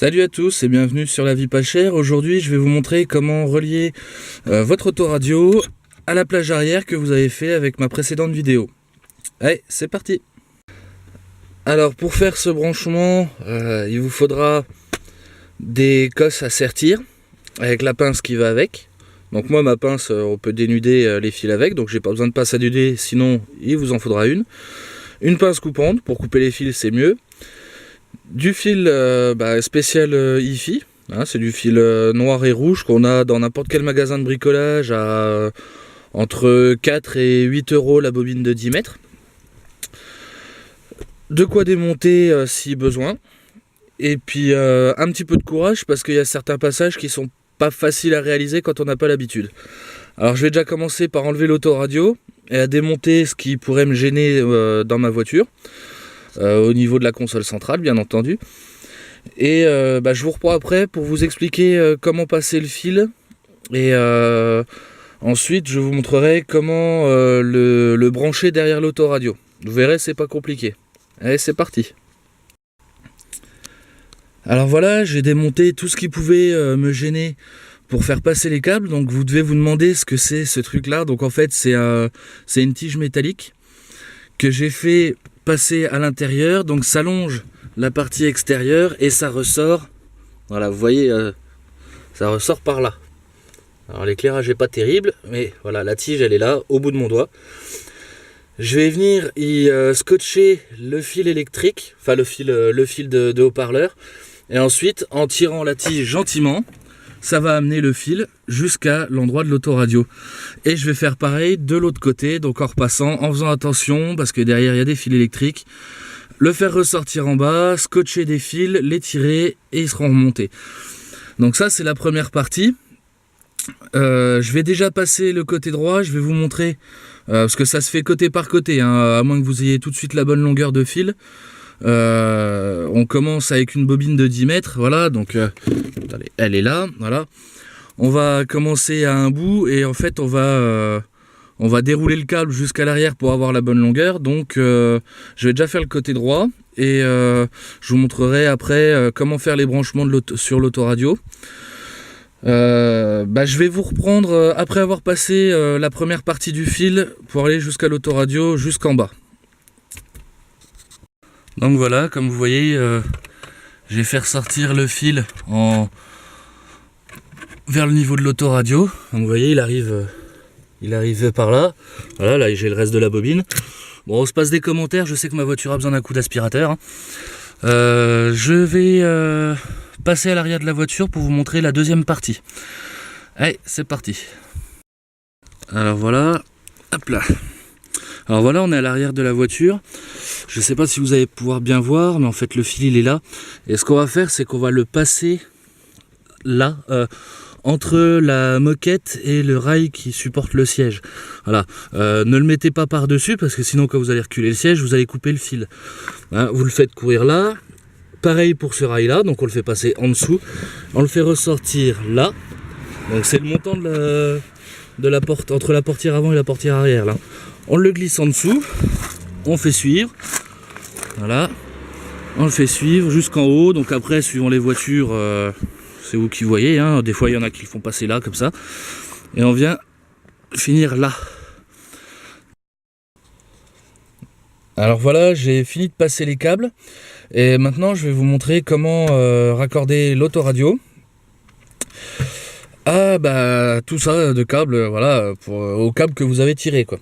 Salut à tous et bienvenue sur La Vie Pas Chère. Aujourd'hui je vais vous montrer comment relier votre autoradio à la plage arrière que vous avez fait avec ma précédente vidéo. Allez, c'est parti. Alors pour faire ce branchement, il vous faudra des cosses à sertir avec la pince qui va avec. Donc moi ma pince, on peut dénuder les fils avec, donc j'ai pas besoin de pince à dénuder, sinon il vous en faudra une. Une pince coupante, pour couper les fils c'est mieux. Du fil spécial IFI, hein, c'est du fil noir et rouge qu'on a dans n'importe quel magasin de bricolage à entre 4 et 8 euros la bobine de 10 mètres. De quoi démonter si besoin. Et puis un petit peu de courage parce qu'il y a certains passages qui sont pas faciles à réaliser quand on n'a pas l'habitude. Alors je vais déjà commencer par enlever l'autoradio et à démonter ce qui pourrait me gêner dans ma voiture. Au niveau de la console centrale bien entendu, et je vous reprends après pour vous expliquer comment passer le fil, et ensuite je vous montrerai comment le brancher derrière l'autoradio. Vous verrez, c'est pas compliqué. Allez, c'est parti. Alors voilà, j'ai démonté tout ce qui pouvait me gêner pour faire passer les câbles. Donc vous devez vous demander ce que c'est ce truc là. Donc en fait c'est une tige métallique que j'ai fait passer à l'intérieur, donc ça longe la partie extérieure et ça ressort, voilà, vous voyez, ça ressort par là. Alors l'éclairage est pas terrible, mais voilà, la tige elle est là, au bout de mon doigt. Je vais venir y scotcher le fil électrique, enfin le fil de haut-parleur, et ensuite en tirant la tige gentiment, ça va amener le fil jusqu'à l'endroit de l'autoradio. Et je vais faire pareil de l'autre côté, donc en repassant, en faisant attention, parce que derrière il y a des fils électriques. Le faire ressortir en bas, scotcher des fils, les tirer, et ils seront remontés. Donc ça c'est la première partie. Je vais déjà passer le côté droit, je vais vous montrer, parce que ça se fait côté par côté, hein, à moins que vous ayez tout de suite la bonne longueur de fil. On commence avec une bobine de 10 mètres, voilà, donc elle est là, voilà. On va commencer à un bout et en fait on va dérouler le câble jusqu'à l'arrière pour avoir la bonne longueur. Donc je vais déjà faire le côté droit et je vous montrerai après comment faire les branchements sur l'autoradio. Je vais vous reprendre après avoir passé la première partie du fil pour aller jusqu'à l'autoradio, jusqu'en bas. Donc voilà, comme vous voyez, je vais faire sortir le fil vers le niveau de l'autoradio. Donc vous voyez, il arrive par là. Voilà, là j'ai le reste de la bobine. Bon, on se passe des commentaires, je sais que ma voiture a besoin d'un coup d'aspirateur. Je vais passer à l'arrière de la voiture pour vous montrer la deuxième partie. Allez, c'est parti. Alors voilà, hop là. Alors voilà, on est à l'arrière de la voiture. Je ne sais pas si vous allez pouvoir bien voir, mais en fait le fil il est là. Et ce qu'on va faire, c'est qu'on va le passer là, entre la moquette et le rail qui supporte le siège. Voilà. Ne le mettez pas par-dessus, parce que sinon quand vous allez reculer le siège, vous allez couper le fil. Hein, vous le faites courir là. Pareil pour ce rail-là, donc on le fait passer en dessous. On le fait ressortir là. Donc c'est le montant de la porte, entre la portière avant et la portière arrière là. On le glisse en dessous, on fait suivre, voilà, on le fait suivre jusqu'en haut. Donc après, suivant les voitures, c'est vous qui voyez, hein. Des fois il y en a qui le font passer là comme ça, et on vient finir là. Alors voilà, j'ai fini de passer les câbles, et maintenant je vais vous montrer comment raccorder l'autoradio. Tout ça de câbles, voilà, au câble que vous avez tiré, quoi.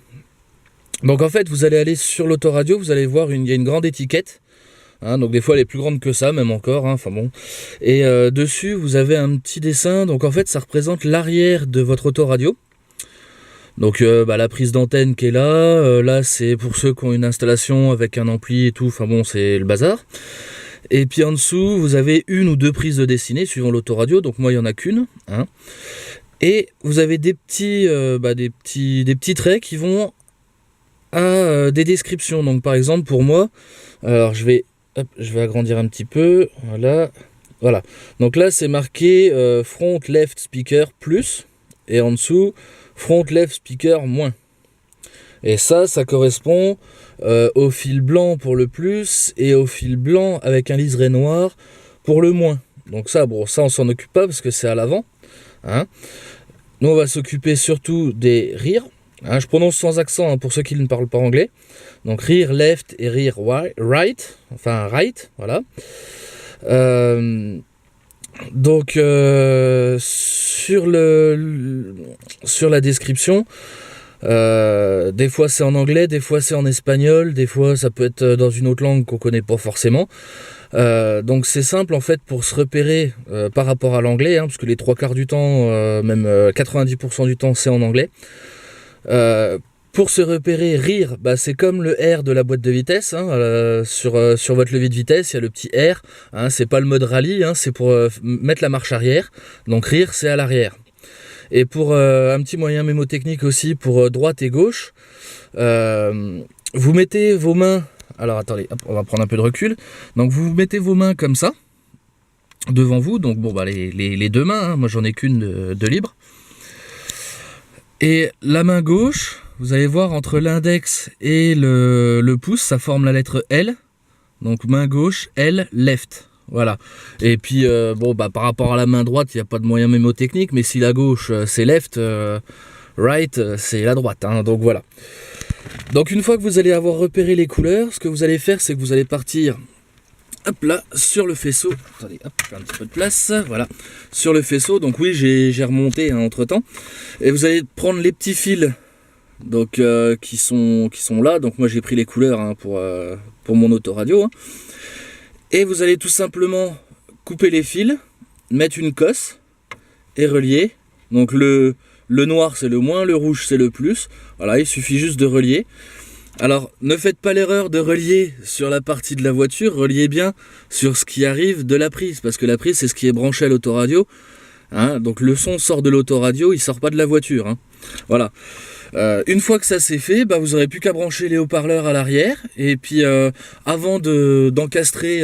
Donc en fait vous allez aller sur l'autoradio, vous allez voir il y a une grande étiquette, hein, donc des fois elle est plus grande que ça, même encore, hein, enfin bon. Et dessus vous avez un petit dessin, donc en fait ça représente l'arrière de votre autoradio. Donc la prise d'antenne qui est là, là c'est pour ceux qui ont une installation avec un ampli et tout, enfin bon c'est le bazar. Et puis en dessous vous avez une ou deux prises de dessinée suivant l'autoradio, donc moi il n'y en a qu'une, hein. Et vous avez des petits traits qui vont à des descriptions. Donc par exemple pour moi, alors je vais agrandir un petit peu, voilà, donc là c'est marqué front left speaker plus, et en dessous front left speaker moins. Et ça correspond au fil blanc pour le plus et au fil blanc avec un liseré noir pour le moins. Donc ça, bon, ça on s'en occupe pas parce que c'est à l'avant. Hein. Nous on va s'occuper surtout des rear. Hein, je prononce sans accent hein, pour ceux qui ne parlent pas anglais. Donc rear left et rear right. Enfin right, voilà. Donc sur la description, des fois c'est en anglais, des fois c'est en espagnol, des fois ça peut être dans une autre langue qu'on connaît pas forcément. Donc c'est simple en fait pour se repérer par rapport à l'anglais, hein, parce que les 3/4 du temps, même 90% du temps c'est en anglais. Pour se repérer, rire, bah, c'est comme le R de la boîte de vitesse. Hein, sur votre levier de vitesse, il y a le petit R. Hein, c'est pas le mode rallye, hein, c'est pour mettre la marche arrière. Donc rire, c'est à l'arrière. Et pour un petit moyen mémotechnique aussi, pour droite et gauche, vous mettez vos mains... Alors attendez, hop, on va prendre un peu de recul. Donc vous mettez vos mains comme ça, devant vous. Donc bon, bah, les deux mains, hein, moi j'en ai qu'une de libre. Et la main gauche, vous allez voir entre l'index et le pouce, ça forme la lettre L. Donc main gauche, L, left. Voilà. Et puis, bon, bah, par rapport à la main droite, il n'y a pas de moyen mémotechnique, mais si la gauche, c'est left, right, c'est la droite. Hein, donc voilà. Donc une fois que vous allez avoir repéré les couleurs, ce que vous allez faire, c'est que vous allez partir... Hop là, sur le faisceau. Attendez, hop, je fais un petit peu de place. Voilà, sur le faisceau. Donc oui, j'ai remonté hein, entre temps. Et vous allez prendre les petits fils, donc qui sont là. Donc moi j'ai pris les couleurs hein, pour mon autoradio. Hein. Et vous allez tout simplement couper les fils, mettre une cosse et relier. Donc le noir c'est le moins, le rouge c'est le plus. Voilà, il suffit juste de relier. Alors, ne faites pas l'erreur de relier sur la partie de la voiture, reliez bien sur ce qui arrive de la prise, parce que la prise, c'est ce qui est branché à l'autoradio. Hein, donc le son sort de l'autoradio, il sort pas de la voiture. Hein. Voilà. Une fois que ça c'est fait, bah, vous n'aurez plus qu'à brancher les haut-parleurs à l'arrière. Et puis, avant d'encastrer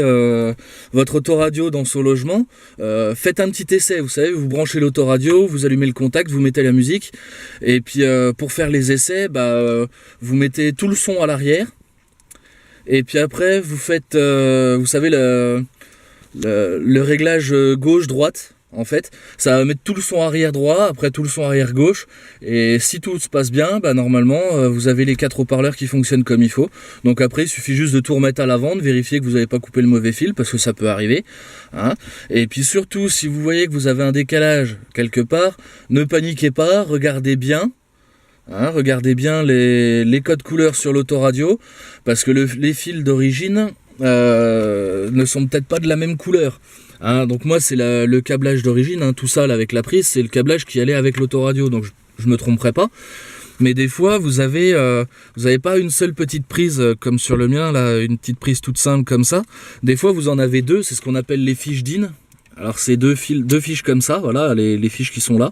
votre autoradio dans son logement, faites un petit essai. Vous savez, vous branchez l'autoradio, vous allumez le contact, vous mettez la musique. Et puis, pour faire les essais, bah, vous mettez tout le son à l'arrière. Et puis après, vous faites, vous savez, le réglage gauche-droite. En fait, ça va mettre tout le son arrière droit, après tout le son arrière gauche, et si tout se passe bien, bah normalement vous avez les 4 haut-parleurs qui fonctionnent comme il faut. Donc après il suffit juste de tout remettre à l'avant, de vérifier que vous n'avez pas coupé le mauvais fil, parce que ça peut arriver. Hein. Et puis surtout, si vous voyez que vous avez un décalage quelque part, ne paniquez pas, regardez bien. Hein, regardez bien les codes couleurs sur l'autoradio, parce que les fils d'origine ne sont peut-être pas de la même couleur. Hein, donc moi c'est le câblage d'origine, hein, tout ça là, avec la prise, c'est le câblage qui allait avec l'autoradio, donc je me tromperai pas. Mais des fois vous avez pas une seule petite prise comme sur le mien, là, une petite prise toute simple comme ça. Des fois vous en avez deux, c'est ce qu'on appelle les fiches DIN. Alors c'est deux fiches comme ça, voilà, les fiches qui sont là.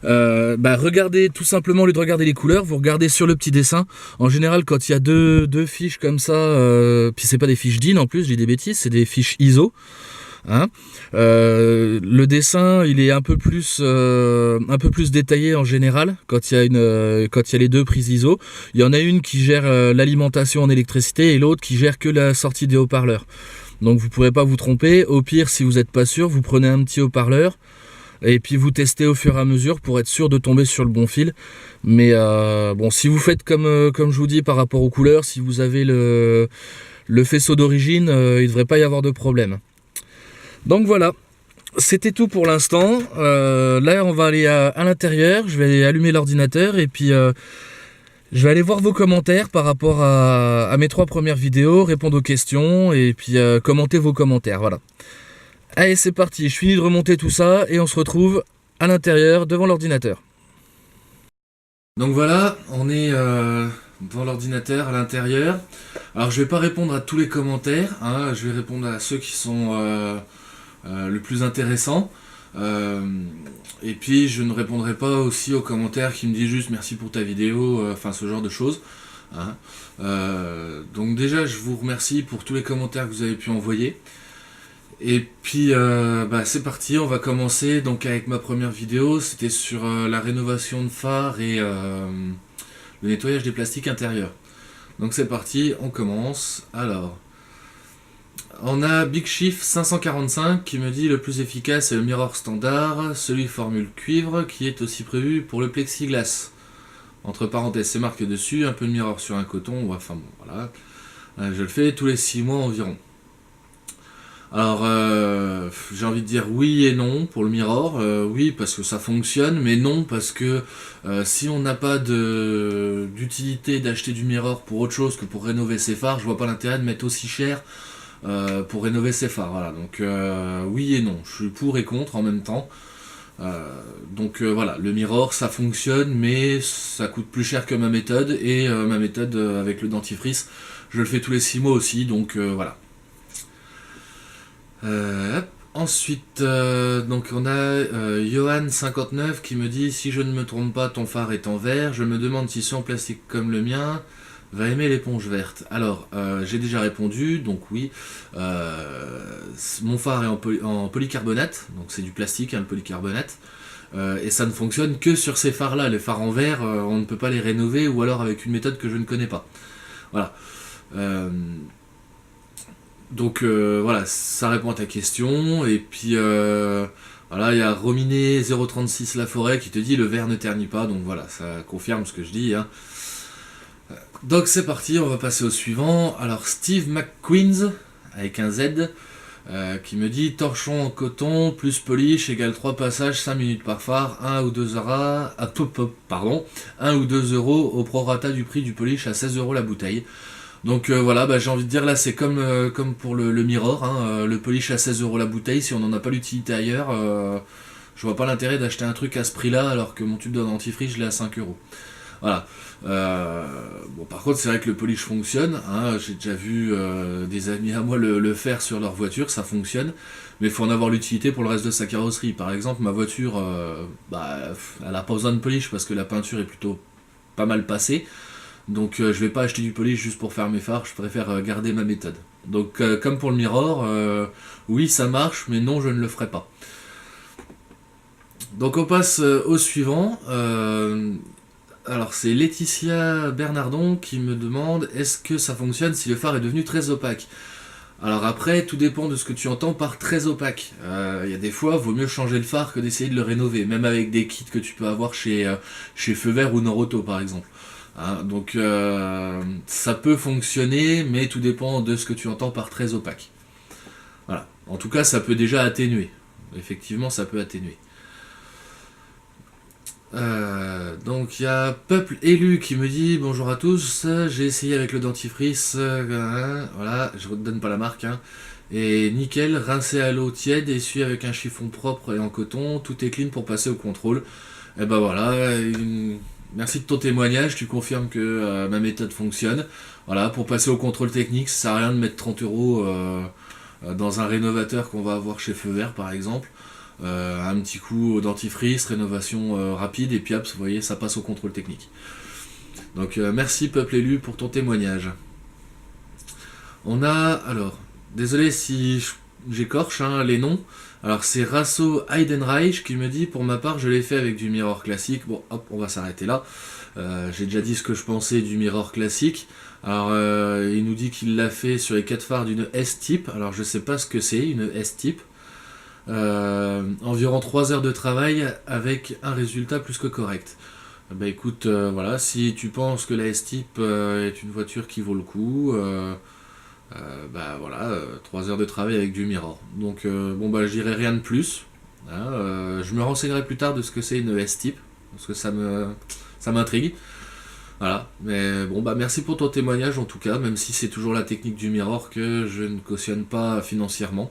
Bah regardez tout simplement, au lieu de regarder les couleurs, vous regardez sur le petit dessin. En général, quand il y a deux fiches comme ça, puis c'est pas des fiches DIN en plus, je dis des bêtises, c'est des fiches ISO. Hein, le dessin il est un peu plus détaillé en général quand il y a les deux prises ISO. Il y en a une qui gère l'alimentation en électricité et l'autre qui gère que la sortie des haut-parleurs. Donc vous pourrez pas vous tromper. Au pire, si vous n'êtes pas sûr, vous prenez un petit haut-parleur et puis vous testez au fur et à mesure pour être sûr de tomber sur le bon fil. Mais bon, si vous faites comme je vous dis par rapport aux couleurs, si vous avez le faisceau d'origine, il ne devrait pas y avoir de problème. Donc voilà, c'était tout pour l'instant. Là, on va aller à l'intérieur. Je vais allumer l'ordinateur et puis je vais aller voir vos commentaires par rapport à mes 3 premières vidéos, répondre aux questions et puis commenter vos commentaires. Voilà. Allez, c'est parti. Je finis de remonter tout ça et on se retrouve à l'intérieur devant l'ordinateur. Donc voilà, on est devant l'ordinateur à l'intérieur. Alors je vais pas répondre à tous les commentaires, hein, je vais répondre à ceux qui sont le plus intéressant, et puis je ne répondrai pas aussi aux commentaires qui me disent juste merci pour ta vidéo, enfin ce genre de choses, hein. Donc déjà je vous remercie pour tous les commentaires que vous avez pu envoyer, et puis bah, c'est parti, on va commencer donc avec ma première vidéo. C'était sur la rénovation de phare et le nettoyage des plastiques intérieurs. Donc c'est parti, on commence. Alors On a Big Chief 545 qui me dit le plus efficace est le mirror standard, celui formule cuivre qui est aussi prévu pour le plexiglas. Entre parenthèses, c'est marqué dessus, un peu de mirror sur un coton, enfin bon, voilà. Je le fais tous les 6 mois environ. Alors, j'ai envie de dire oui et non pour le mirror. Oui, parce que ça fonctionne, mais non, parce que si on n'a pas d'utilité d'acheter du mirror pour autre chose que pour rénover ses phares, je vois pas l'intérêt de mettre aussi cher pour rénover ses phares. Voilà, donc oui et non. Je suis pour et contre en même temps. Voilà, le mirror ça fonctionne, mais ça coûte plus cher que ma méthode, et ma méthode avec le dentifrice, je le fais tous les 6 mois aussi, donc voilà. Ensuite, donc on a Johan59 qui me dit si je ne me trompe pas, ton phare est en verre. Je me demande si ceux en plastique comme le mien va aimer l'éponge verte. Alors, j'ai déjà répondu, donc oui. Mon phare est en polycarbonate, donc c'est du plastique, hein, le polycarbonate. Et ça ne fonctionne que sur ces phares-là. Les phares en verre, on ne peut pas les rénover, ou alors avec une méthode que je ne connais pas. Voilà. Voilà, ça répond à ta question. Et puis voilà, il y a Rominé 036 La Forêt qui te dit le verre ne ternit pas. Donc voilà, ça confirme ce que je dis, hein. Donc c'est parti, on va passer au suivant. Alors Steve McQueens avec un Z qui me dit torchon en coton plus polish égale 3 passages 5 minutes par phare, 1 ou 2 euros, 1 ou 2 euros au prorata du prix du polish à 16 euros la bouteille. Donc voilà, j'ai envie de dire là c'est comme pour le mirror, hein, le polish à 16 euros la bouteille, si on n'en a pas l'utilité ailleurs, je vois pas l'intérêt d'acheter un truc à ce prix là alors que mon tube de dentifrice je l'ai à 5 euros. Voilà. Bon, par contre, c'est vrai que le polish fonctionne, hein. J'ai déjà vu des amis à moi le faire sur leur voiture, ça fonctionne. Mais il faut en avoir l'utilité pour le reste de sa carrosserie. Par exemple, ma voiture, elle n'a pas besoin de polish parce que la peinture est plutôt pas mal passée. Donc je vais pas acheter du polish juste pour faire mes phares, je préfère garder ma méthode. Donc comme pour le mirror, oui ça marche, mais non je ne le ferai pas. Donc on passe au suivant. Alors c'est Laetitia Bernardon qui me demande est-ce que ça fonctionne si le phare est devenu très opaque. Alors après, tout dépend de ce que tu entends par très opaque. Il y a des fois, vaut mieux changer le phare que d'essayer de le rénover, même avec des kits que tu peux avoir chez Feu Vert ou Noroto par exemple. Hein, donc ça peut fonctionner, mais tout dépend de ce que tu entends par très opaque. Voilà. En tout cas, ça peut déjà atténuer. Effectivement, ça peut atténuer. Donc il y a Peuple Élu qui me dit bonjour à tous, j'ai essayé avec le dentifrice, voilà, je ne donne pas la marque, hein, et nickel, rincé à l'eau tiède, essuyé avec un chiffon propre et en coton, tout est clean pour passer au contrôle. Et ben voilà, merci de ton témoignage, tu confirmes que ma méthode fonctionne. Voilà, pour passer au contrôle technique, ça sert à rien de mettre 30 euros dans un rénovateur qu'on va avoir chez Feu Vert par exemple. Un petit coup au dentifrice, rénovation rapide, et puis hop, vous voyez, ça passe au contrôle technique. Donc merci Peuple Élu pour ton témoignage. On a, alors, désolé si j'écorche les noms. Alors c'est Rasso Heidenreich qui me dit pour ma part je l'ai fait avec du mirror classique. Bon hop, on va s'arrêter là. J'ai déjà dit ce que je pensais du mirror classique. Alors il nous dit qu'il l'a fait sur les 4 phares d'une S-type. Alors je sais pas ce que c'est une S-type. Environ 3 heures de travail avec un résultat plus que correct. Bah écoute, voilà, si tu penses que la S-Type est une voiture qui vaut le coup, bah voilà, 3 heures de travail avec du mirror. Donc bon bah je dirais rien de plus. Hein, je me renseignerai plus tard de ce que c'est une S-Type, parce que ça m'intrigue. Voilà, mais bon bah merci pour ton témoignage en tout cas, même si c'est toujours la technique du mirror que je ne cautionne pas financièrement.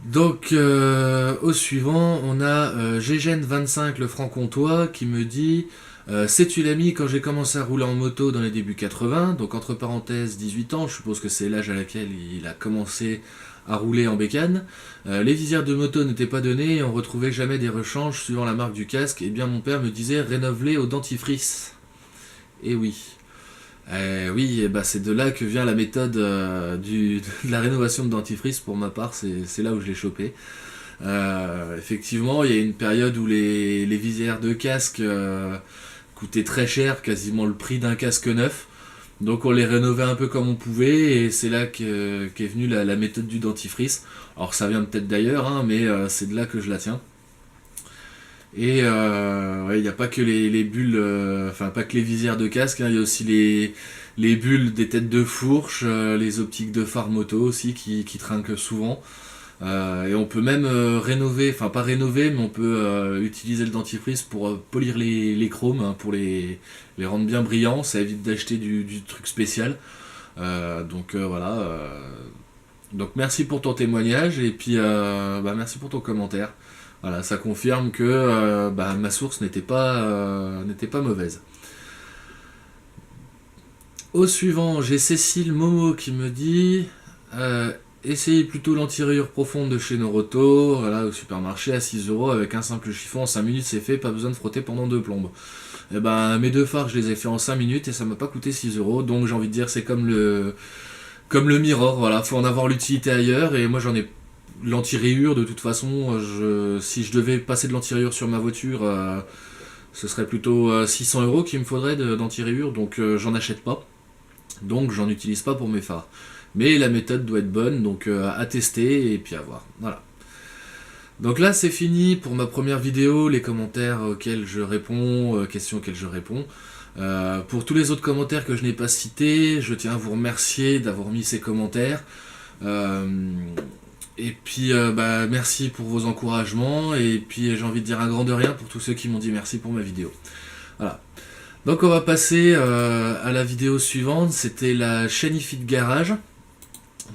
Donc au suivant, on a Gégène25 le franc-comtois qui me dit sais-tu l'ami, quand j'ai commencé à rouler en moto dans les débuts 80, donc entre parenthèses 18 ans, je suppose que c'est l'âge à laquelle il a commencé à rouler en bécane, les visières de moto n'étaient pas données et on retrouvait jamais des rechanges suivant la marque du casque, et bien mon père me disait rénove-les au dentifrice. Et oui. Oui, c'est de là que vient la méthode de la rénovation de dentifrice. Pour ma part, c'est là où je l'ai chopé. Effectivement, il y a une période où les visières de casque coûtaient très cher, quasiment le prix d'un casque neuf. Donc on les rénovait un peu comme on pouvait et c'est là qu'est venue la méthode du dentifrice. Alors ça vient peut-être d'ailleurs, hein, mais c'est de là que je la tiens. Et ouais, il n'y a pas que les bulles, enfin pas que les visières de casque, hein, il y a aussi les bulles des têtes de fourche, les optiques de phare moto aussi qui trinquent souvent. Et on peut même rénover, enfin pas rénover, mais on peut utiliser le dentifrice pour polir les chromes, hein, pour les rendre bien brillants. Ça évite d'acheter du truc spécial. Donc voilà. Donc merci pour ton témoignage et puis merci pour ton commentaire. Voilà, ça confirme que ma source n'était pas mauvaise. Au suivant, j'ai Cécile Momo qui me dit essayez plutôt l'anti-rayure profonde de chez Noroto, voilà, au supermarché à 6 € avec un simple chiffon en 5 minutes c'est fait, pas besoin de frotter pendant 2 plombes. Et mes 2 phares je les ai fait en 5 minutes et ça m'a pas coûté 6 €, donc j'ai envie de dire c'est comme le Mirror, voilà, faut en avoir l'utilité ailleurs et moi j'en ai l'anti-rayure de toute façon, si je devais passer de l'anti-rayure sur ma voiture, ce serait plutôt 600 € qu'il me faudrait d'anti-rayure, donc j'en achète pas, donc j'en utilise pas pour mes phares. Mais la méthode doit être bonne, donc à tester et puis à voir. Voilà. Donc là c'est fini pour ma première vidéo, les commentaires auxquels je réponds, questions auxquelles je réponds. Pour tous les autres commentaires que je n'ai pas cités, je tiens à vous remercier d'avoir mis ces commentaires. Et puis merci pour vos encouragements et puis j'ai envie de dire un grand de rien pour tous ceux qui m'ont dit merci pour ma vidéo. Voilà. Donc on va passer à la vidéo suivante, c'était la chaîne IFI de garage.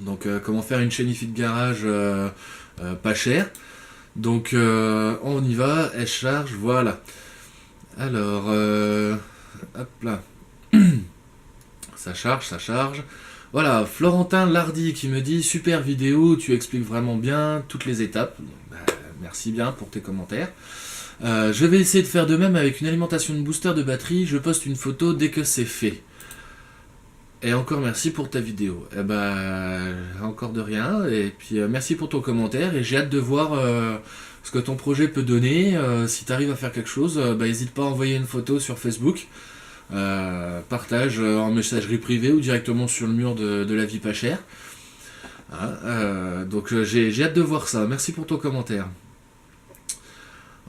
Donc comment faire une chaîne IFI de garage pas chère. Donc on y va, elle charge, voilà. Alors hop là. Ça charge. Voilà, Florentin Lardy qui me dit super vidéo, tu expliques vraiment bien toutes les étapes. Merci bien pour tes commentaires. Je vais essayer de faire de même avec une alimentation de booster de batterie. Je poste une photo dès que c'est fait. Et encore merci pour ta vidéo. Encore de rien. Et puis merci pour ton commentaire. Et j'ai hâte de voir ce que ton projet peut donner. Si tu arrives à faire quelque chose, n'hésite pas à envoyer une photo sur Facebook. Partage en messagerie privée ou directement sur le mur de la vie pas chère. Donc j'ai hâte de voir ça. Merci pour ton commentaire.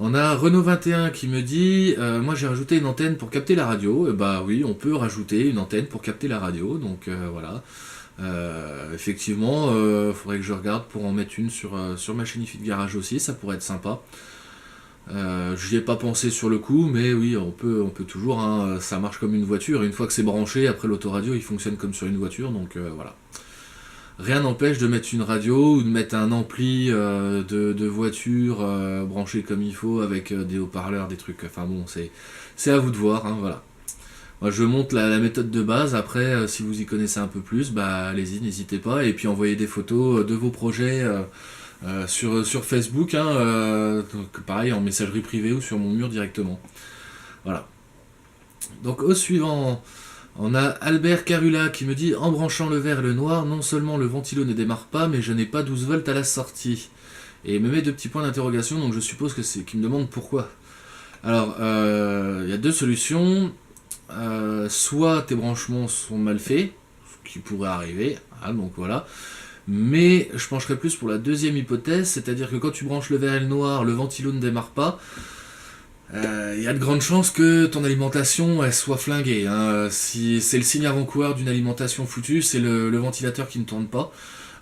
On a Renault 21 qui me dit moi j'ai rajouté une antenne pour capter la radio. Oui, on peut rajouter une antenne pour capter la radio. Donc voilà. Effectivement, faudrait que je regarde pour en mettre une sur ma chaîne IFI de garage aussi. Ça pourrait être sympa. J'y ai pas pensé sur le coup, mais oui, on peut toujours, hein, ça marche comme une voiture, une fois que c'est branché, après l'autoradio il fonctionne comme sur une voiture, donc voilà. Rien n'empêche de mettre une radio ou de mettre un ampli de voiture branché comme il faut avec des haut-parleurs, des trucs, enfin bon, c'est à vous de voir, hein, voilà. Moi je montre la méthode de base, après si vous y connaissez un peu plus, allez-y, n'hésitez pas, et puis envoyez des photos de vos projets sur Facebook, hein, donc pareil en messagerie privée ou sur mon mur directement. Voilà. Donc au suivant, on a Albert Carula qui me dit en branchant le vert et le noir, non seulement le ventilo ne démarre pas, mais je n'ai pas 12 volts à la sortie. Et il me met 2 petits points d'interrogation, donc je suppose que c'est qu'il me demande pourquoi. Alors, il y a 2 solutions. Soit tes branchements sont mal faits, ce qui pourrait arriver, donc voilà. Mais je pencherais plus pour la deuxième hypothèse, c'est-à-dire que quand tu branches le vert et le noir, le ventilo ne démarre pas. Il y a de grandes chances que ton alimentation elle soit flinguée. Hein. Si c'est le signe avant-coureur d'une alimentation foutue, c'est le ventilateur qui ne tourne pas.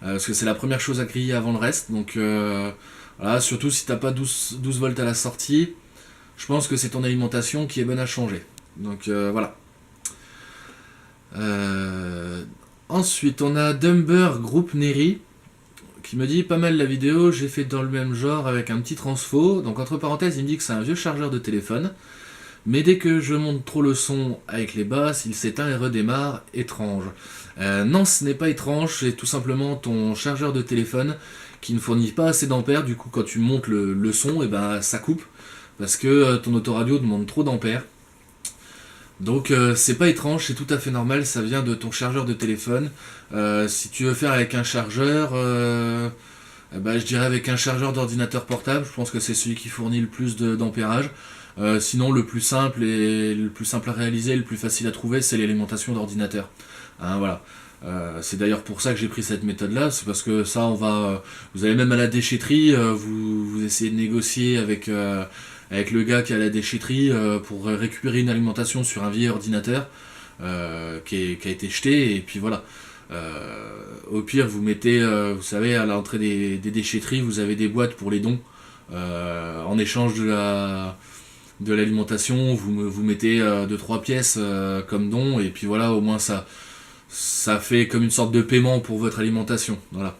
Parce que c'est la première chose à griller avant le reste. Donc voilà, surtout si t'as pas 12 volts à la sortie, je pense que c'est ton alimentation qui est bonne à changer. Donc voilà. Ensuite, on a Dumber Group Neri qui me dit pas mal la vidéo, j'ai fait dans le même genre avec un petit transfo. Donc entre parenthèses, il me dit que c'est un vieux chargeur de téléphone. Mais dès que je monte trop le son avec les basses, il s'éteint et redémarre. Étrange. Non, ce n'est pas étrange, c'est tout simplement ton chargeur de téléphone qui ne fournit pas assez d'ampères. Du coup, quand tu montes le son, ça coupe. Parce que ton autoradio demande trop d'ampères. Donc c'est pas étrange, c'est tout à fait normal, ça vient de ton chargeur de téléphone. Si tu veux faire avec un chargeur, Je dirais avec un chargeur d'ordinateur portable, je pense que c'est celui qui fournit le plus d'ampérage. Sinon, le plus simple à réaliser, le plus facile à trouver, c'est l'alimentation d'ordinateur. Hein, voilà. C'est d'ailleurs pour ça que j'ai pris cette méthode-là, c'est parce que ça, vous allez même à la déchetterie, vous essayez de négocier avec le gars qui a la déchetterie pour récupérer une alimentation sur un vieil ordinateur qui a été jeté, et puis voilà. Au pire, vous mettez, vous savez, à l'entrée des déchetteries, vous avez des boîtes pour les dons. En échange de l'alimentation, vous mettez 2-3 pièces comme don, et puis voilà, au moins ça fait comme une sorte de paiement pour votre alimentation. Voilà.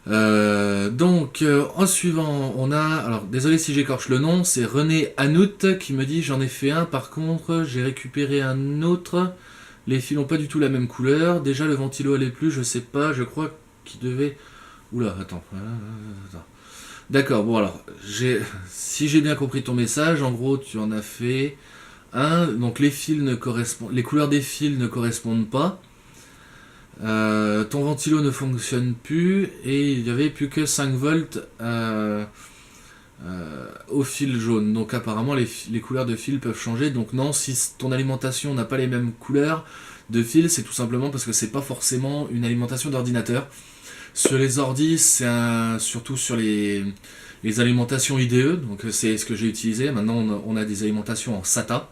En suivant, on a, alors désolé si j'écorche le nom, c'est René Hanout qui me dit j'en ai fait un, par contre j'ai récupéré un autre, les fils n'ont pas du tout la même couleur, déjà le ventilo allait plus, je sais pas, je crois qu'il devait... Oula, attends. D'accord, bon alors, si j'ai bien compris ton message, en gros tu en as fait un, donc les couleurs des fils ne correspondent pas. Ton ventilo ne fonctionne plus et il n'y avait plus que 5 volts au fil jaune. Donc apparemment les couleurs de fil peuvent changer. Donc non, si ton alimentation n'a pas les mêmes couleurs de fil, c'est tout simplement parce que c'est pas forcément une alimentation d'ordinateur. Sur les ordis, c'est surtout sur les alimentations IDE, donc c'est ce que j'ai utilisé. Maintenant on a des alimentations en SATA.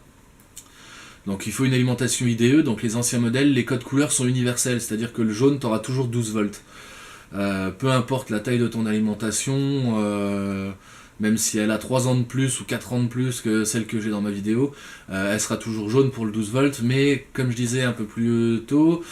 Donc il faut une alimentation IDE, donc les anciens modèles, les codes couleurs sont universels, c'est-à-dire que le jaune, tu auras toujours 12 volts. Peu importe la taille de ton alimentation, même si elle a 3 ans de plus ou 4 ans de plus que celle que j'ai dans ma vidéo, elle sera toujours jaune pour le 12 volts, mais comme je disais un peu plus tôt,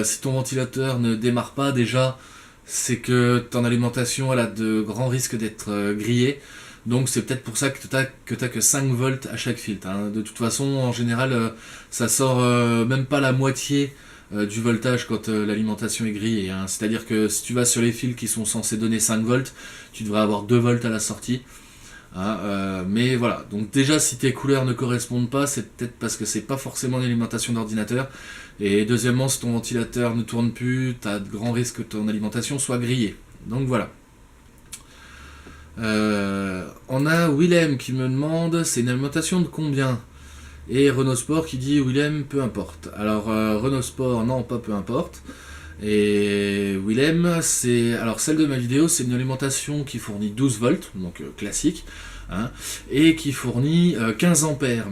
si ton ventilateur ne démarre pas déjà, c'est que ton alimentation elle a de grands risques d'être grillée. Donc c'est peut-être pour ça que t'as que 5 volts à chaque filtre. Hein. De toute façon, en général, ça sort même pas la moitié du voltage quand l'alimentation est grillée. Hein. C'est-à-dire que si tu vas sur les fils qui sont censés donner 5 volts, tu devrais avoir 2 volts à la sortie. Hein, mais voilà, donc déjà si tes couleurs ne correspondent pas, c'est peut-être parce que c'est pas forcément une alimentation d'ordinateur. Et deuxièmement, si ton ventilateur ne tourne plus, t'as de grands risques que ton alimentation soit grillée. Donc voilà. On a Willem qui me demande c'est une alimentation de combien, et Renault Sport qui dit Willem peu importe. Alors Renault Sport non, pas peu importe, et Willem alors celle de ma vidéo c'est une alimentation qui fournit 12 volts donc classique, hein, et qui fournit 15 ampères.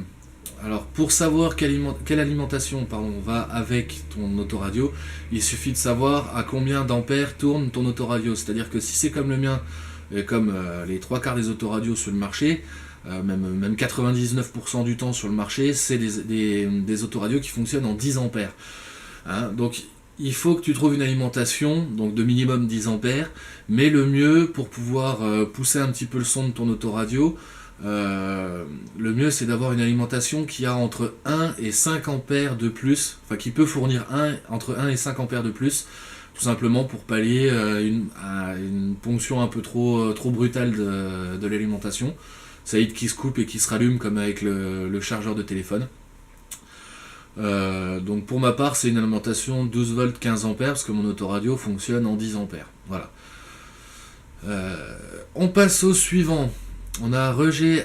Alors pour savoir quelle alimentation va avec ton autoradio, il suffit de savoir à combien d'ampères tourne ton autoradio. C'est-à-dire que si c'est comme le mien, et comme les 3 quarts des autoradios sur le marché, même 99% du temps sur le marché, c'est des autoradios qui fonctionnent en 10 ampères. Hein, donc il faut que tu trouves une alimentation donc de minimum 10 ampères, mais le mieux pour pouvoir pousser un petit peu le son de ton autoradio, le mieux c'est d'avoir une alimentation qui a entre 1 et 5 ampères de plus, enfin qui peut fournir entre 1 et 5 ampères de plus, tout simplement pour pallier à une ponction un peu trop brutale de l'alimentation. Ça évite qu'il se coupe et qu'il se rallume comme avec le chargeur de téléphone. Donc pour ma part c'est une alimentation 12 volts 15 ampères parce que mon autoradio fonctionne en 10 ampères. Voilà. On passe au suivant. On a René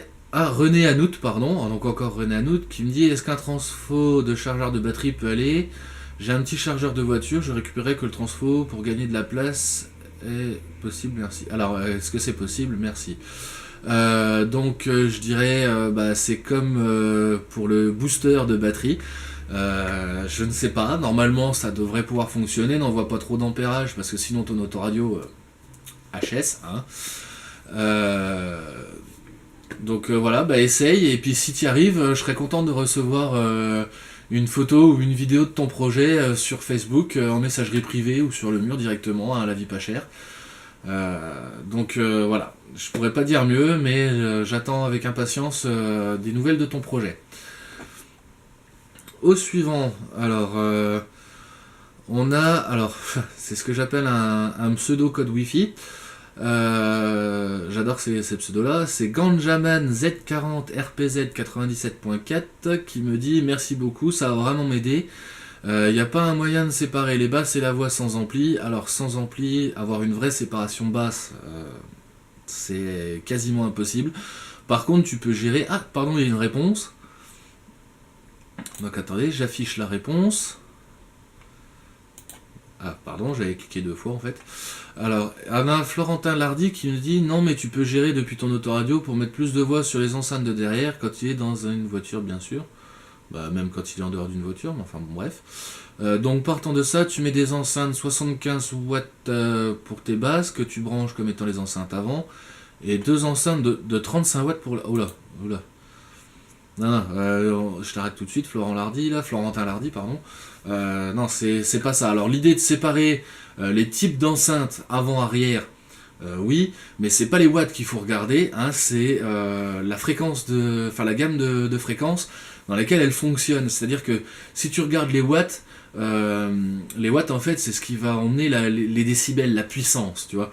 Hanout, donc encore René Hanout qui me dit est-ce qu'un transfo de chargeur de batterie peut aller? J'ai un petit chargeur de voiture, je récupérais que le transfo pour gagner de la place est possible, merci. Alors, est-ce que c'est possible? Merci. Je dirais, c'est comme pour le booster de batterie. Je ne sais pas, normalement ça devrait pouvoir fonctionner, n'envoie pas trop d'ampérage parce que sinon ton autoradio HS. Hein. Voilà, essaye, et puis si tu y arrives, je serais content de recevoir une photo ou une vidéo de ton projet sur Facebook en messagerie privée ou sur le mur directement à la vie pas chère. Voilà, je pourrais pas dire mieux, mais j'attends avec impatience des nouvelles de ton projet. Au suivant, on a, c'est ce que j'appelle un pseudo code Wi-Fi. J'adore ces pseudos-là. C'est Ganjaman Z40 RPZ 97.4 qui me dit merci beaucoup, ça va vraiment m'aider. Il n'y a pas un moyen de séparer les basses et la voix sans ampli. Alors sans ampli, avoir une vraie séparation basse, c'est quasiment impossible. Par contre, tu peux gérer... Ah, pardon, il y a une réponse. Donc attendez, j'affiche la réponse. Ah, pardon, j'avais cliqué 2 fois en fait. Alors, on a Florentin Lardy qui nous dit non, mais tu peux gérer depuis ton autoradio pour mettre plus de voix sur les enceintes de derrière quand il est dans une voiture, bien sûr. Bah, même quand il est en dehors d'une voiture, mais enfin bon, bref. Donc, partant de ça, tu mets des enceintes 75 watts pour tes basses que tu branches comme étant les enceintes avant, et 2 enceintes de 35 watts pour la. Oula, oula. Non, non, je t'arrête tout de suite, Florentin Lardy, pardon. Non, c'est pas ça. Alors l'idée de séparer les types d'enceintes avant-arrière, oui, mais c'est pas les watts qu'il faut regarder, hein, c'est la fréquence enfin la gamme de fréquences dans laquelle elles fonctionnent. C'est-à-dire que si tu regardes les watts en fait c'est ce qui va emmener les décibels, la puissance, tu vois.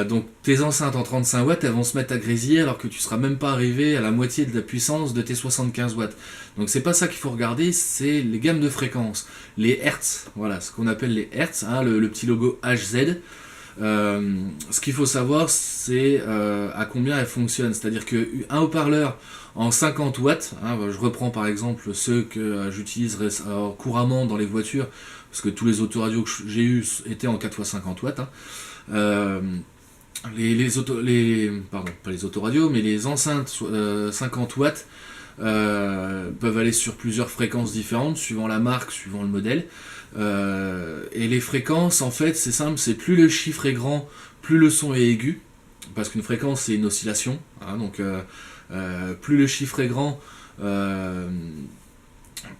Donc tes enceintes en 35 watts elles vont se mettre à grésiller alors que tu seras même pas arrivé à la moitié de la puissance de tes 75 watts. Donc c'est pas ça qu'il faut regarder, c'est les gammes de fréquences, les hertz, voilà ce qu'on appelle les hertz, hein, le petit logo HZ. Ce qu'il faut savoir c'est à combien elles fonctionnent, c'est-à-dire qu'un haut-parleur en 50 watts, hein, je reprends par exemple ceux que j'utilise couramment dans les voitures, parce que tous les autoradios que j'ai eu étaient en 4x50 watts, hein. Pardon, pas les autoradios, mais les enceintes 50 watts peuvent aller sur plusieurs fréquences différentes, suivant la marque, suivant le modèle. Et les fréquences, en fait, c'est simple, c'est plus le chiffre est grand, plus le son est aigu, parce qu'une fréquence, c'est une oscillation, hein, donc plus le chiffre est grand,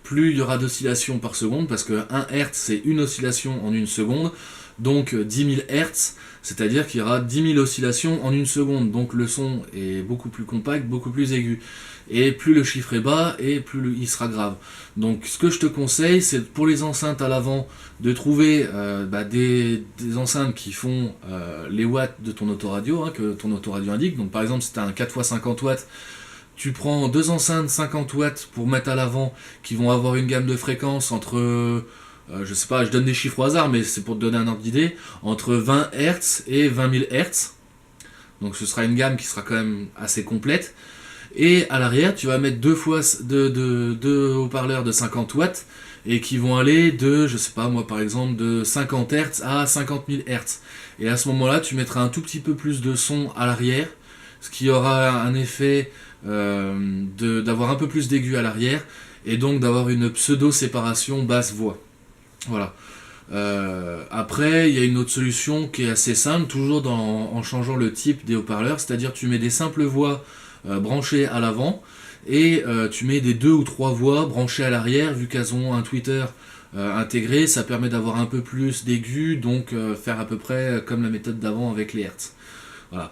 plus il y aura d'oscillations par seconde, parce que 1 Hz, c'est une oscillation en une seconde, donc 10 000 Hz, c'est-à-dire qu'il y aura 10 000 oscillations en une seconde, donc le son est beaucoup plus compact, beaucoup plus aigu. Et plus le chiffre est bas, et plus il sera grave. Donc ce que je te conseille, c'est pour les enceintes à l'avant, de trouver des enceintes qui font les watts de ton autoradio, hein, que ton autoradio indique. Donc par exemple, si tu as un 4x50 watts, tu prends 2 enceintes 50 watts pour mettre à l'avant, qui vont avoir une gamme de fréquences entre... je sais pas, je donne des chiffres au hasard, mais c'est pour te donner un ordre d'idée, entre 20 Hz et 20 000 Hz. Donc ce sera une gamme qui sera quand même assez complète. Et à l'arrière, tu vas mettre deux haut-parleurs de 50 watts et qui vont aller de, je sais pas moi par exemple, de 50 Hz à 50 000 Hz. Et à ce moment-là, tu mettras un tout petit peu plus de son à l'arrière, ce qui aura un effet d'avoir un peu plus d'aigu à l'arrière et donc d'avoir une pseudo-séparation basse-voix. Voilà. Après, il y a une autre solution qui est assez simple, toujours en changeant le type des haut-parleurs, c'est-à-dire tu mets des simples voix branchées à l'avant et tu mets des 2 ou 3 voix branchées à l'arrière, vu qu'elles ont un tweeter intégré, ça permet d'avoir un peu plus d'aigu, donc faire à peu près comme la méthode d'avant avec les Hertz. Voilà.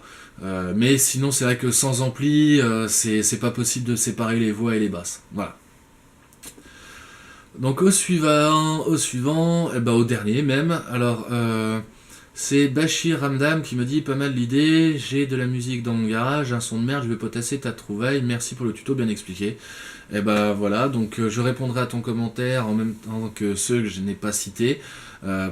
Mais sinon, c'est vrai que sans ampli, c'est pas possible de séparer les voix et les basses. Voilà. Donc au suivant, au dernier même. Alors, c'est Bachir Ramdam qui me dit pas mal l'idée. J'ai de la musique dans mon garage, un son de merde, je vais potasser ta trouvaille. Merci pour le tuto bien expliqué. Et voilà, donc je répondrai à ton commentaire en même temps que ceux que je n'ai pas cités.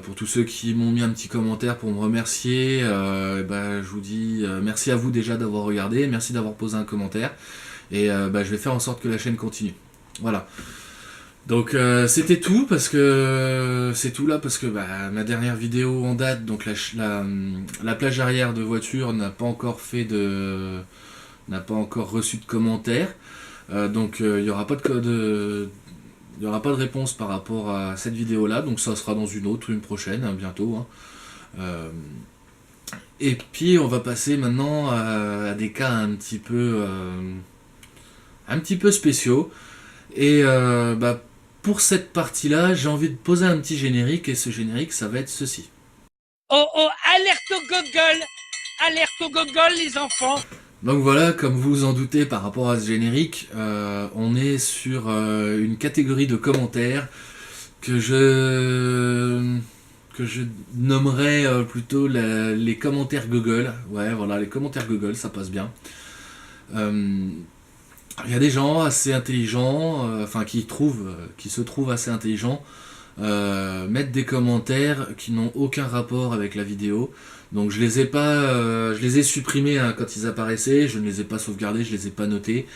Pour tous ceux qui m'ont mis un petit commentaire pour me remercier, je vous dis merci à vous déjà d'avoir regardé, merci d'avoir posé un commentaire. Et je vais faire en sorte que la chaîne continue. Voilà. Donc c'était tout parce que ma dernière vidéo en date, donc la plage arrière de voiture n'a pas encore reçu de commentaires. Donc il n'y aura pas de réponse par rapport à cette vidéo là, donc ça sera dans une prochaine, hein, bientôt. Hein. Et puis on va passer maintenant à des cas un petit peu spéciaux. Et pour cette partie-là, j'ai envie de poser un petit générique, et ce générique, ça va être ceci. Oh oh, alerte au gogol! Alerte au gogol, les enfants! Donc voilà, comme vous vous en doutez par rapport à ce générique, on est sur une catégorie de commentaires que je nommerais plutôt les commentaires Google. Ouais, voilà, les commentaires Google, ça passe bien. Il y a des gens assez intelligents, qui se trouvent assez intelligents, mettre des commentaires qui n'ont aucun rapport avec la vidéo. Donc je les ai pas, je les ai supprimés hein, quand ils apparaissaient, je ne les ai pas sauvegardés, je les ai pas notés.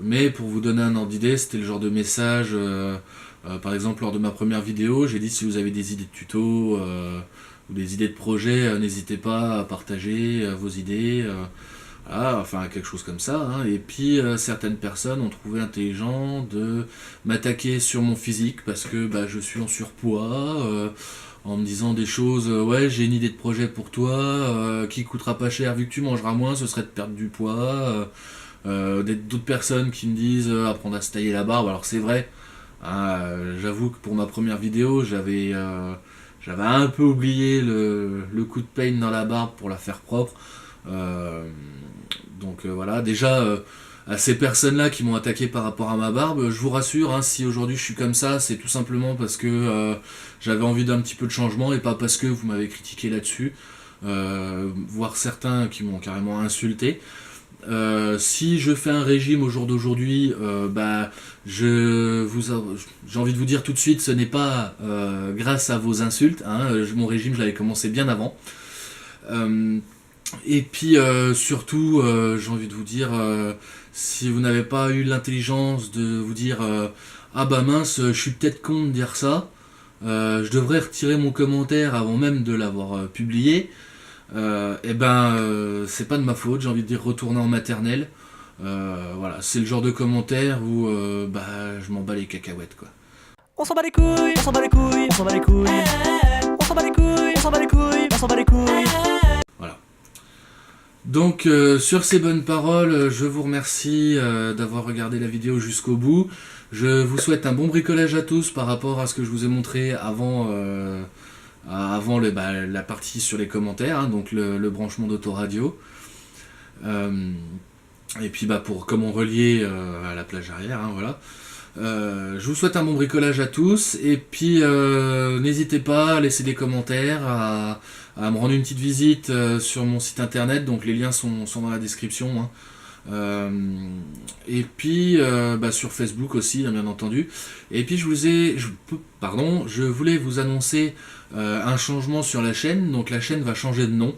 Mais pour vous donner un ordre d'idée, c'était le genre de message, par exemple lors de ma première vidéo, j'ai dit si vous avez des idées de tuto ou des idées de projet, n'hésitez pas à partager vos idées. Voilà, enfin quelque chose comme ça. Hein. Et puis certaines personnes ont trouvé intelligent de m'attaquer sur mon physique parce que bah, je suis en surpoids, en me disant des choses, ouais j'ai une idée de projet pour toi, qui coûtera pas cher vu que tu mangeras moins, ce serait de perdre du poids. D'autres personnes qui me disent apprendre à se tailler la barbe, alors c'est vrai, hein, j'avoue que pour ma première vidéo j'avais un peu oublié le coup de pain dans la barbe pour la faire propre. Donc voilà, déjà à ces personnes-là qui m'ont attaqué par rapport à ma barbe, je vous rassure, hein, si aujourd'hui je suis comme ça, c'est tout simplement parce que j'avais envie d'un petit peu de changement et pas parce que vous m'avez critiqué là-dessus, voire certains qui m'ont carrément insulté. Si je fais un régime au jour d'aujourd'hui, bah, j'ai envie de vous dire tout de suite, ce n'est pas grâce à vos insultes. Hein, mon régime, je l'avais commencé bien avant. Et puis surtout, j'ai envie de vous dire, si vous n'avez pas eu l'intelligence de vous dire ah bah mince, je suis peut-être con de dire ça, je devrais retirer mon commentaire avant même de l'avoir publié, et ben c'est pas de ma faute, j'ai envie de dire retourner en maternelle. Voilà, c'est le genre de commentaire où bah je m'en bats les cacahuètes quoi. On s'en bat les couilles, on s'en bat les couilles, on s'en bat les couilles. On s'en bat les couilles, on s'en bat les couilles, on s'en bat les couilles. Voilà. Donc sur ces bonnes paroles, je vous remercie d'avoir regardé la vidéo jusqu'au bout. Je vous souhaite un bon bricolage à tous par rapport à ce que je vous ai montré avant la partie sur les commentaires, hein, donc le branchement d'autoradio. Et puis bah, pour comment relier à la plage arrière, hein, voilà. Je vous souhaite un bon bricolage à tous et puis n'hésitez pas à laisser des commentaires, à me rendre une petite visite sur mon site internet, donc les liens sont dans la description. Hein. Et puis bah, sur Facebook aussi bien entendu. Et puis je voulais vous annoncer un changement sur la chaîne. Donc la chaîne va changer de nom,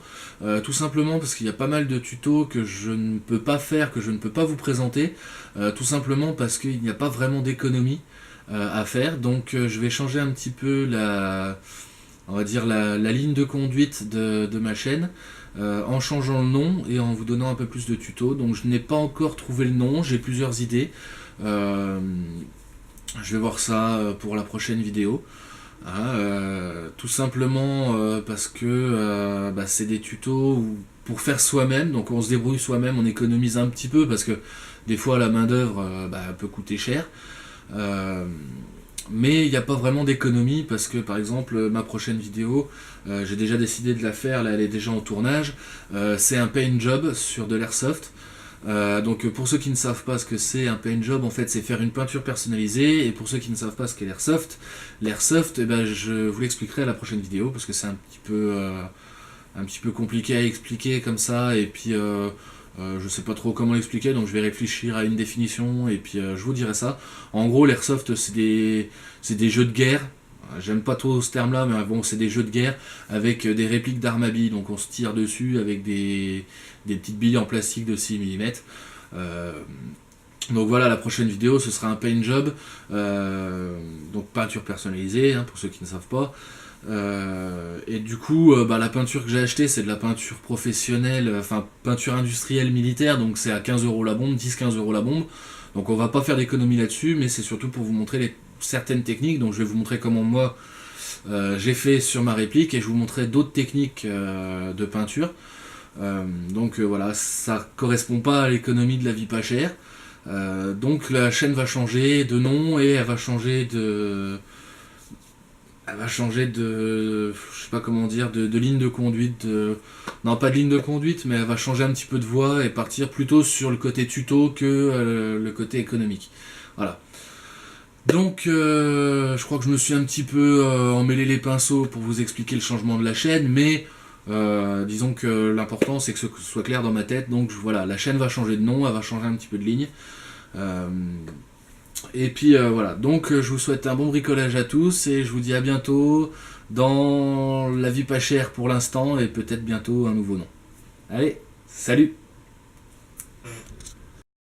tout simplement parce qu'il y a pas mal de tutos que je ne peux pas faire, que je ne peux pas vous présenter, tout simplement parce qu'il n'y a pas vraiment d'économie à faire. Donc je vais changer un petit peu on va dire la ligne de conduite de ma chaîne. En changeant le nom et en vous donnant un peu plus de tutos. Donc je n'ai pas encore trouvé le nom, j'ai plusieurs idées. Je vais voir ça pour la prochaine vidéo. Tout simplement parce que bah, c'est des tutos pour faire soi-même, donc on se débrouille soi-même, on économise un petit peu parce que des fois la main d'œuvre peut coûter cher. Mais il n'y a pas vraiment d'économie parce que par exemple ma prochaine vidéo, j'ai déjà décidé de la faire, là elle est déjà en tournage, c'est un paint job sur de l'airsoft. Donc pour ceux qui ne savent pas ce que c'est un paint job, en fait c'est faire une peinture personnalisée, et pour ceux qui ne savent pas ce qu'est l'airsoft, je vous l'expliquerai à la prochaine vidéo parce que c'est un petit peu compliqué à expliquer comme ça, et puis je sais pas trop comment l'expliquer, donc je vais réfléchir à une définition et puis je vous dirai ça. En gros, l'airsoft c'est des jeux de guerre. J'aime pas trop ce terme là, mais bon, c'est des jeux de guerre avec des répliques d'armes à billes, donc on se tire dessus avec des petites billes en plastique de 6 mm. Donc voilà, la prochaine vidéo ce sera un paint job, donc peinture personnalisée, hein, pour ceux qui ne savent pas. Et du coup, la peinture que j'ai achetée, c'est de la peinture professionnelle, enfin peinture industrielle militaire, donc c'est à 15€ la bombe, 10-15€ la bombe. Donc on va pas faire d'économie là-dessus, mais c'est surtout pour vous montrer certaines techniques. Donc je vais vous montrer comment moi j'ai fait sur ma réplique, et je vous montrerai d'autres techniques de peinture. Donc voilà, ça correspond pas à l'économie de la vie pas chère. Donc la chaîne va changer de nom et elle va changer de, je sais pas comment dire, de ligne de conduite, non pas de ligne de conduite, mais elle va changer un petit peu de voie et partir plutôt sur le côté tuto que le côté économique. Voilà. Donc je crois que je me suis un petit peu emmêlé les pinceaux pour vous expliquer le changement de la chaîne, mais disons que l'important c'est que ce soit clair dans ma tête. Donc voilà, la chaîne va changer de nom, elle va changer un petit peu de ligne. Et puis voilà, donc je vous souhaite un bon bricolage à tous et je vous dis à bientôt dans La Vie Pas Chère pour l'instant et peut-être bientôt un nouveau nom. Allez, salut!